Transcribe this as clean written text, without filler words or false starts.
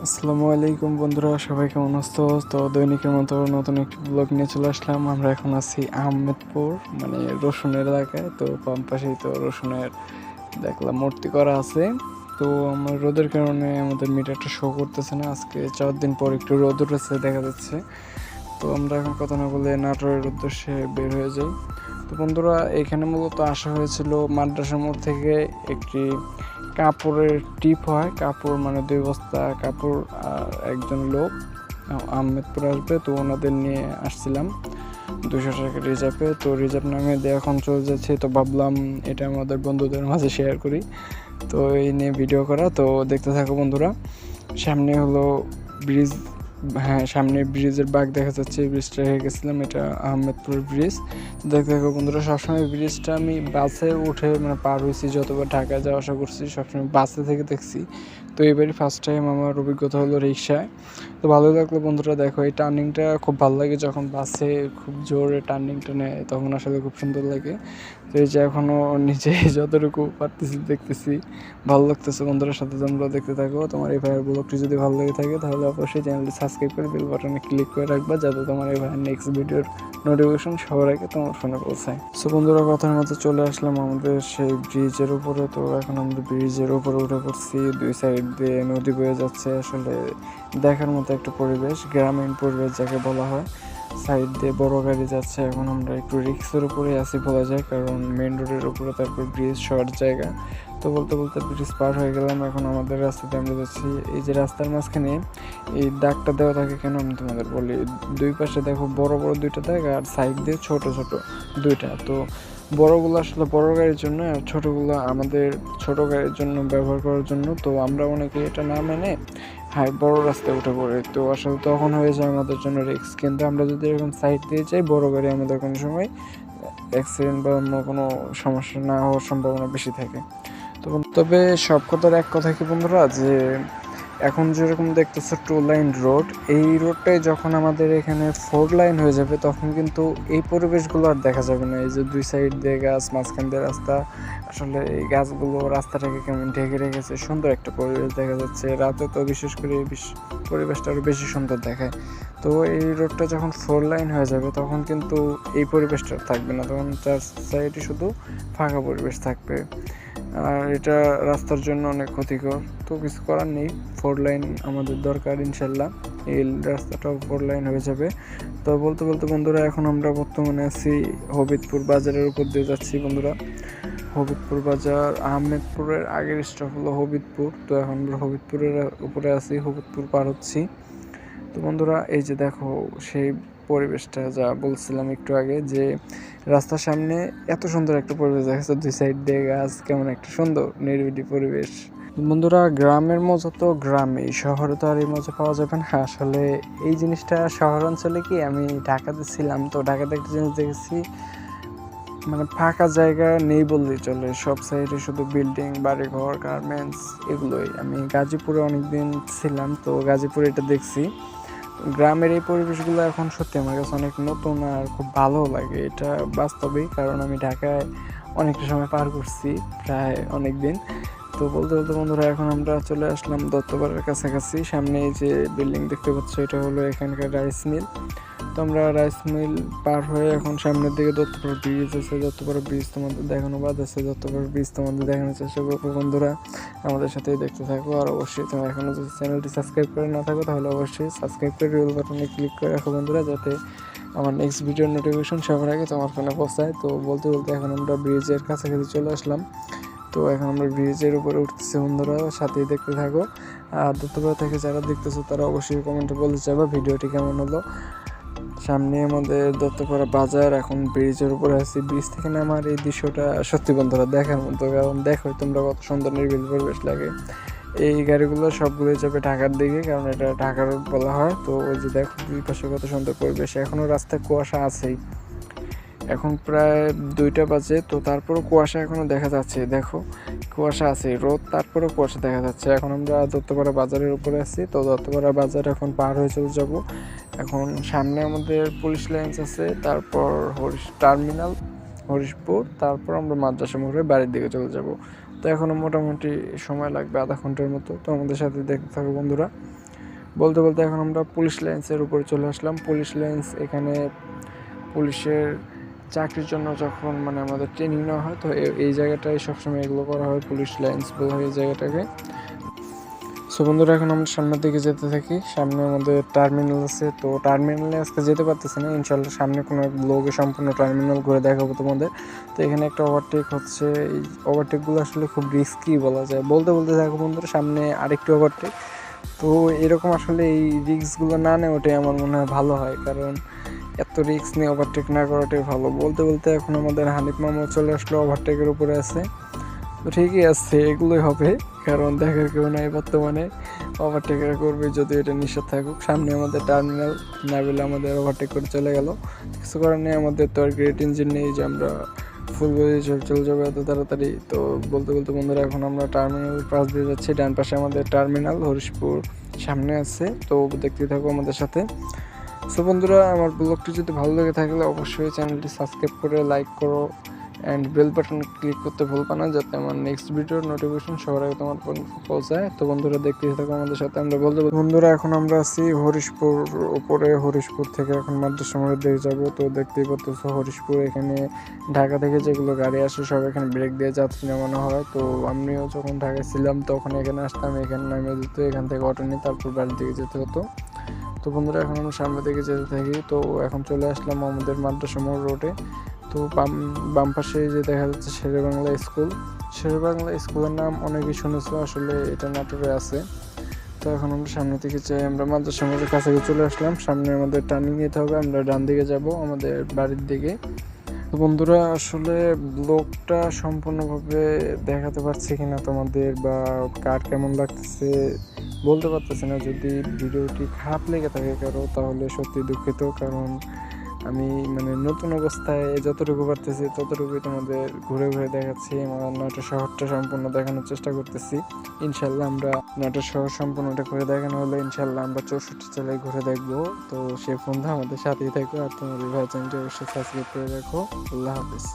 আসসালামু আলাইকুম বন্ধুরা, সবাই কেমন আছো? তো দৈনিকের মতো নতুন একটি ব্লগ নিয়ে চলে আসলাম। আমরা এখন আছি আহমেদপুর, মানে রসুনের এলাকায়। তো বাম পাশেই তো রসুনের দেখলাম মূর্তি করা আছে। তো আমার রোদের কারণে আমাদের মিটারটা শো করতেছে না। আজকে 4 দিন পর একটু রোদ উঠেছে দেখা যাচ্ছে। তো আমরা এখন কথা না বলে নাটোরের উদ্দেশ্যে বের হয়ে যাই। তো বন্ধুরা, এখানে মূলত আসা হয়েছিল মাদ্রাসা মোড় থেকে একটি কাপড়ের টিপ হয়, কাপড় মানে 2 বস্তা কাপড়। আর একজন লোক আহমেদপুর আসবে, তো ওনাদের নিয়ে আসছিলাম 200 টাকা রিজার্ভে। তো রিজার্ভ নামে দিয়ে এখন চলে যাচ্ছে, তো ভাবলাম এটা আমাদের বন্ধুদের মাঝে শেয়ার করি। তো এই নিয়ে ভিডিও করা, তো দেখতে থাকো বন্ধুরা। সামনে হলো ব্রিজ, হ্যাঁ সামনে ব্রিজের বাগ দেখা যাচ্ছে। এই ব্রিজটা হয়ে গেছিলাম, এটা আহমেদপুর ব্রিজ। দেখতে থাকো বন্ধুরা। সবসময় ব্রিজটা আমি বাসে উঠে মানে পার হয়েছি, যতবার ঢাকায় যাওয়া আসা করছি সবসময় বাসে থেকে দেখছি। তো এবারই ফার্স্ট টাইম আমার অভিজ্ঞতা হলো রিক্সায়। তো ভালো লাগলো বন্ধুরা। দেখো এই টার্নিংটা খুব ভালো লাগে, যখন বাসে খুব জোরে টার্নিংটা নেয় তখন আসলে খুব সুন্দর লাগে। তো এই যে এখনও নিজে যতটুকু পারতেছি দেখতেছি, ভালো লাগতেছে। বন্ধুদের সাথে তোমরা দেখতে থাকো। তোমার এই ভাইয়ের ব্লগটি যদি ভালো লেগে থাকে তাহলে অবশ্যই চ্যানেলটি সাবস্ক্রাইব করে বেল বাটনে ক্লিক করে রাখবা, যাতে তোমার এই ভাইয়ের নেক্সট ভিডিওর নোটিফিকেশন সবার আগে তোমার ফোনে পৌঁছায়। সো বন্ধুরা, কথার মতো চলে আসলাম আমাদের সেই ব্রিজের উপরে। তো এখন আমরা ব্রিজের উপরে উঠে পড়ছি। 2 সাইড দিয়ে নদী বয়ে যাচ্ছে। আসলে দেখার মতো একটা পরিবেশ, গ্রামীণ পরিবেশ যাকে বলা হয়। সাইড দিয়ে বড় গাড়ি যাচ্ছে। এখন আমরা একটু রিক্সের উপরে আসি বলা যায়, কারণ মেন রোডের উপরে, তারপর ব্রিজ শর্ট জায়গা। তো বলতে বলতে ব্রিজ পার হয়ে গেলাম। এখন আমাদের রাস্তাতে আমরা যাচ্ছি। এই যে রাস্তার মাঝখানে এই দাগটা দেওয়া থাকে কেন আমি তোমাদের বলি। 2 পাশে দেখো বড় বড় 2টা দাগ, আর সাইড দিয়ে ছোট ছোট 2টা। তো বড়গুলো আসলে বড় গাড়ির জন্য, আর ছোটগুলো আমাদের ছোট গাড়ির জন্য ব্যবহার করার জন্য। তো আমরা অনেকে এটা না মেনে বড় রাস্তায় উঠে পড়ে। তো আসলে তখন হয়ে যায় আমাদের জন্য রিস্ক। কিন্তু আমরা যদি এরকম সাইড দিয়ে যাই, বড় গাড়ি আমাদের কোনো সময় অ্যাক্সিডেন্ট বা অন্য কোনো সমস্যা না হওয়ার সম্ভাবনা বেশি থাকে। তবে সব কথার এক কথা কি বন্ধুরা, যে এখন যেরকম দেখতেছো 2 লাইন রোড, এই রোডটাই যখন আমাদের এখানে 4 লাইন হয়ে যাবে তখন কিন্তু এই পরিবেশগুলো আর দেখা যাবে না। এই যে 2 সাইড দিয়ে গাছ, মাঝখান দিয়ে রাস্তা, আসলে এই গাছগুলো রাস্তাটাকে কেমন ঢেকে রেখেছে, সুন্দর একটা পরিবেশ দেখা যাচ্ছে। রাতে তো বিশেষ করে পরিবেশটা আরও বেশি সুন্দর দেখায়। তো এই রোডটা যখন 4 লাইন হয়ে যাবে তখন কিন্তু এই পরিবেশটা থাকবে না, তখন 4 সাইডে শুধু ফাঁকা পরিবেশ থাকবে। আর এটা রাস্তার জন্য অনেক ক্ষতিকর। তো কিছু করার নেই, 4 লাইন আমাদের দরকার ইনশাল্লাহ। এই রাস্তাটাও 4 লাইন হয়ে যাবে। তো বলতে বলতে বন্ধুরা, এখন আমরা বর্তমানে আছি হবিবপুর বাজারের উপর দিয়ে যাচ্ছি বন্ধুরা। হবিবপুর বাজার, আহমেদপুরের আগের স্টপ হলো হবিবপুর। তো এখন আমরা হবিবপুরের উপরে আছি, হবিবপুর পার হচ্ছি। তো বন্ধুরা, এই যে দেখো সেই পরিবেশটা যা বলছিলাম একটু আগে, যে রাস্তার সামনে এত সুন্দর একটা পরিবেশ দেখা যাচ্ছে। 2 সাইড দিয়ে গাছ, কেমন একটা সুন্দর নিরিবিলি পরিবেশ। বন্ধুরা, গ্রামের মজা তো গ্রামে, শহরে তো আর এই মজা পাওয়া যাবে না। আসলে এই জিনিসটা শহর অঞ্চলে কি, আমি ঢাকাতে ছিলাম, তো ঢাকাতে একটা জিনিস দেখেছি, মানে ফাঁকা জায়গা নেই বললেই চলে। সব সাইডে শুধু বিল্ডিং, বাড়িঘর, গার্মেন্টস, এগুলোই। আমি গাজীপুরে অনেকদিন ছিলাম, তো গাজীপুরে এটা দেখছি। গ্রামের এই পরিবেশগুলো এখন সত্যি আমার কাছে অনেক নতুন আর খুব ভালো লাগে। এটা বাস্তবেই, কারণ আমি ঢাকায় অনেকটা সময় পার করছি, প্রায় অনেক দিন। তো বলতে বলতে বন্ধুরা, এখন আমরা চলে আসলাম দত্তপাড়ার কাছাকাছি। সামনে এই যে বিল্ডিং দেখতে পাচ্ছ, এটা হলো এখানকার রাইস মিল। তো আমরা রাইস মিল পার হয়ে এখন সামনের দিকে দত্তপাড়া ব্রিজ আছে। দত্তপাড়া ব্রিজ তোমাদের দেখানো বাদ আছে, দত্তপাড়া ব্রিজ তোমাদের দেখানোর চেষ্টা করবো বন্ধুরা। আমাদের সাথেই দেখতে থাকো। আর অবশ্যই তোমরা এখনও যদি চ্যানেলটি সাবস্ক্রাইব করে না থাকো তাহলে অবশ্যই সাবস্ক্রাইব করে বেল বাটনে ক্লিক করে রাখো বন্ধুরা, যাতে আমার নেক্সট ভিডিওর নোটিফিকেশন সবার আগে তোমার ফোনে পৌঁছায়। তো বলতে বলতে এখন আমরা ব্রিজের কাছাকাছি চলে আসলাম। তো এখন আমরা ব্রিজের উপরে উঠতেছি বন্ধুরা, সাথেই দেখতে থাকো। আর দত্তপাড়া থেকে যারা দেখতেছো তারা অবশ্যই কমেন্টে বলতে চাইবা ভিডিওটি কেমন হলো। সামনে আমাদের দত্তপাড়া বাজার, এখন ব্রিজের উপরে আছি। ব্রিজ থেকে নামার এই দৃশ্যটা সত্যি বন্ধুরা দেখার মতো, কারণ দেখো তোমরা কত সুন্দর নিরিবিলি পরিবেশ লাগে। এই গাড়িগুলো সবগুলোই যাবে ঢাকার দিকে, কারণ এটা ঢাকার রোড বলা হয়। তো ওই যে দেখো 2 পাশে কত সুন্দর পরিবেশ। এখনও রাস্তায় কুয়াশা আছেই, এখন প্রায় 2টা বাজে, তো তারপরও কুয়াশা এখনও দেখা যাচ্ছে। দেখো কুয়াশা আছে, রোদ, তারপরেও কুয়াশা দেখা যাচ্ছে। এখন আমরা দত্তপাড়া বাজারের উপরে আছি। তো দত্তপাড়া বাজার এখন পার হয়ে চলে যাব। এখন সামনে আমাদের পুলিশ লাইন্স আছে, তারপর টার্মিনাল হরিশপুর, তারপর আমরা মাদ্রাসা মোড়ে বাড়ির দিকে চলে যাব। তো এখনও মোটামুটি সময় লাগবে আধা ঘন্টার মতো। তো আমাদের সাথে দেখতে থাকো বন্ধুরা। বলতে বলতে এখন আমরা পুলিশ লাইন্সের উপরে চলে আসলাম। পুলিশ লাইন্স এখানে পুলিশের চাকরির জন্য যখন মানে আমাদের ট্রেনিং নেওয়া হয়, তো এই জায়গাটায় সবসময় এগুলো করা হয়, পুলিশ লাইন্স বলা হয় এই জায়গাটাকে। সো বন্ধুরা, এখন আমরা সামনের দিকে যেতে থাকি। সামনে আমাদের টার্মিনাল আছে, তো টার্মিনালে আজকে যেতে পারতেছি না, ইনশাল্লাহ সামনে কোনো এক ব্লগে সম্পূর্ণ টার্মিনাল ঘুরে দেখাবো তোমাদের। তো এখানে একটা ওভারটেক হচ্ছে, এই ওভারটেকগুলো আসলে খুব রিস্কি বলা যায়। বলতে বলতে থাকো বন্ধুরা, সামনে আরেকটি ওভারটেক। তো এরকম আসলে এই রিস্কগুলো না নেওয়াটাই আমার মনে হয় ভালো হয়, কারণ এত রিস্ক নিয়ে ওভারটেক না করাটাই ভালো। বলতে বলতে এখন আমাদের হানিফ মামা চলে আসলো, ওভারটেকের উপরে আছে। তো ঠিকই আছে, এগুলোই হবে, কারণ দেখার কেউ নাই বর্তমানে। ওভারটেকার করবে যদি এটা নিষেধ থাকুক। সামনে আমাদের টার্মিনাল, না বলে আমাদের ওভারটেক করে চলে গেল। কিছু করার নেই, আমাদের তো আর গ্রেট ইঞ্জিন নেই যে আমরা ফুল বডি চলে যাবো এত তাড়াতাড়ি। তো বলতে বলতে বন্ধুরা, এখন আমরা টার্মিনাল পাশ দিয়ে যাচ্ছি। ডান পাশে আমাদের টার্মিনাল, হরিশপুর সামনে আছে। তো দেখতে থাকো আমাদের সাথে। সো বন্ধুরা, আমার ব্লগটি যদি ভালো লেগে থাকলে অবশ্যই চ্যানেলটি সাবস্ক্রাইব করে লাইক করো অ্যান্ড বেল বাটন ক্লিক করতে ভুলবা না, যাতে আমার নেক্সট ভিডিওর নোটিফিকেশন সবার আগে তোমার পৌঁছায়। তো বন্ধুরা, দেখতে থাকো আমাদের সাথে। আমরা বলতে বন্ধুরা, এখন আমরা আছি হরিশপুর উপরে। হরিশপুর থেকে এখন মাদ্রাসা মোড়ের দিকে যাবো। তো দেখতেই পাচ্ছো হরিশপুর, এখানে ঢাকা থেকে যেগুলো গাড়ি আসে সব এখানে ব্রেক দিয়ে যাত্রী নামানো হয়। তো আমিও যখন ঢাকায় ছিলাম তখন এখানে আসতাম, এখানে নামে দিত, এখান থেকে অটো নিয়ে তারপর বাড়ির দিকে যেতে হতো। তো বন্ধুরা, এখন আমরা সামনে দিকে যেতে থাকি। তো এখন চলে আসলাম আমাদের মাদ্রাসা মোড় রোডে। তো বাম পাশে যে দেখা যাচ্ছে শেরেবাংলা স্কুল। শেরেবাংলা স্কুলের নাম অনেকেই শুনেছো, আসলে এটা নাটোরে আছে। তো এখন আমরা সামনে থেকে চাই, আমরা মাদ্রাসা মোড়ের কাছাকাছি চলে আসলাম। সামনে আমাদের টার্নিং নিতে হবে, আমরা ডান দিকে যাব আমাদের বাড়ির দিকে। তো বন্ধুরা, আসলে ব্লগটা সম্পূর্ণভাবে দেখাতে পারছি কিনা তোমাদের, বা কার কেমন লাগতেছে বলতে পারতেছি না। যদি ভিডিওটি খারাপ লেগে থাকে কারো, তাহলে সত্যি দুঃখিত, কারণ আমি মানে নতুন অবস্থায় যতটুকু পারতেছি ততটুকুই তোমাদের ঘুরে ঘুরে দেখাচ্ছি। আমার নাটোর শহরটা সম্পূর্ণ দেখানোর চেষ্টা করতেছি। ইনশাল্লাহ আমরা নাটোর শহর সম্পূর্ণটা ঘুরে দেখানো হলে ইনশাল্লাহ আমরা 64 জেলায় ঘুরে দেখবো। তো সে বন্ধু আমাদের সাথেই থাকো, আর তোমাদের ভাই চ্যানেলটি অবশ্যই সাবস্ক্রাইব করে রাখো। আল্লাহ হাফিজ।